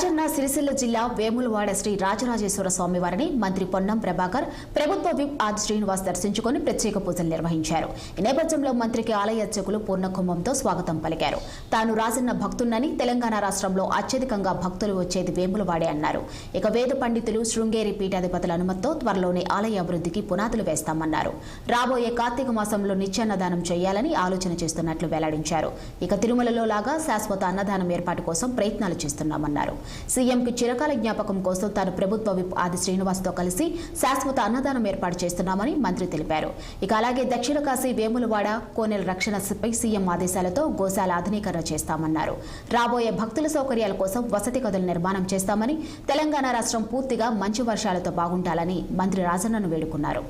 రాజన్న సిరిసిల్ల జిల్లా వేములవాడ శ్రీ రాజరాజేశ్వర స్వామి వారిని మంత్రి పొన్నం ప్రభాకర్, ప్రభుత్వ విప్ ఆది శ్రీనివాస్ దర్శించుకుని ప్రత్యేక పూజలు నిర్వహించారు. ఈ నేపథ్యంలో మంత్రికి ఆలయ అర్చకులు పూర్ణకుంభంతో స్వాగతం పలికారు. తాను రాజన్న భక్తున్నని, తెలంగాణ రాష్ట్రంలో అత్యధికంగా భక్తులు వచ్చేది వేములవాడే అన్నారు. ఇక వేద పండితులు, శృంగేరి పీఠాధిపతుల అనుమతితో త్వరలోనే ఆలయ అభివృద్ధికి పునాదులు వేస్తామన్నారు. రాబోయే కార్తీక మాసంలో నిత్యాన్నదానం చేయాలని ఆలోచన చేస్తున్నట్లు వెల్లడించారు. ఇక తిరుమలలో లాగా శాశ్వత అన్నదానం ఏర్పాటు కోసం ప్రయత్నాలు చేస్తున్నామన్నారు. సీఎంకి చిరకాల జ్ఞాపకం కోసం తాను ప్రభుత్వ విప్ ఆది శ్రీనివాస్తో కలిసి శాశ్వత అన్నదానం ఏర్పాటు చేస్తున్నామని మంత్రి తెలిపారు. ఇక అలాగే దక్షిణ కాశీ వేములవాడ కోనెల రక్షణపై సీఎం ఆదేశాలతో గోశాల ఆధునీకరణ చేస్తామన్నారు. రాబోయే భక్తుల సౌకర్యాల కోసం వసతి గదుల నిర్మాణం చేస్తామని, తెలంగాణ రాష్ట్రం పూర్తిగా మంచి వర్షాలతో బాగుండాలని మంత్రి రాజన్నను వేడుకున్నారు.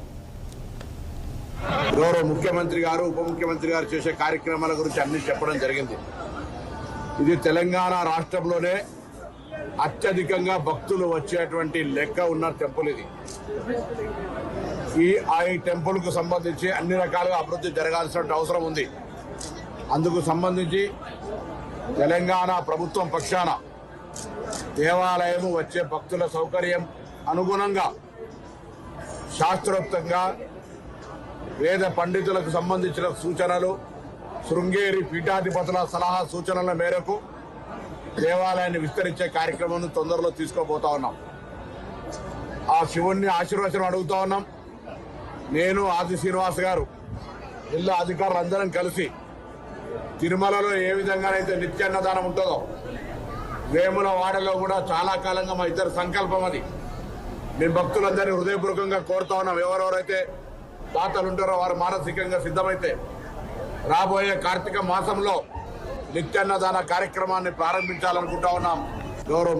గౌరవ ముఖ్యమంత్రి గారు, ఉప ముఖ్యమంత్రి గారు చేసే కార్యక్రమాల గురించి అన్ని చెప్పడం జరిగింది. ఇది తెలంగాణ రాష్ట్రంలోనే అత్యధికంగా భక్తులు వచ్చేటువంటి లెక్క ఉన్న టెంపుల్ ఇది. ఈ టెంపుల్ కు సంబంధించి అన్ని రకాలుగా అభివృద్ధి జరగాల్సిన అవసరం ఉంది. అందుకు సంబంధించి తెలంగాణ ప్రభుత్వం పక్షాన దేవాలయం వచ్చే భక్తుల సౌకర్యం అనుగుణంగా శాస్త్రోక్తంగా వేద పండితులకు సంబంధించిన సూచనలు, శృంగేరి పీఠాధిపతుల సలహా సూచనల మేరకు దేవాలయాన్ని విస్తరించే కార్యక్రమం తొందరలో తీసుకోబోతా ఉన్నాం. ఆ శివుణ్ణి ఆశీర్వచనం అడుగుతా ఉన్నాం. నేను, ఆది శ్రీనివాస్ గారు, జిల్లా అధికారులు అందరం కలిసి తిరుమలలో ఏ విధంగానైతే నిత్యాన్నదానం ఉంటుందో వేములవాడలో కూడా చాలా కాలంగా మా ఇద్దరు సంకల్పం అది. మేము భక్తులందరినీ హృదయపూర్వకంగా కోరుతా ఉన్నాం. ఎవరెవరైతే దాతలు ఉంటారో వారు మానసికంగా సిద్ధమైతే రాబోయే కార్తీక మాసంలో నిత్యాన్నదాన కార్యక్రమాన్ని ప్రారంభించాలనుకుంటా ఉన్నాం. గౌరవ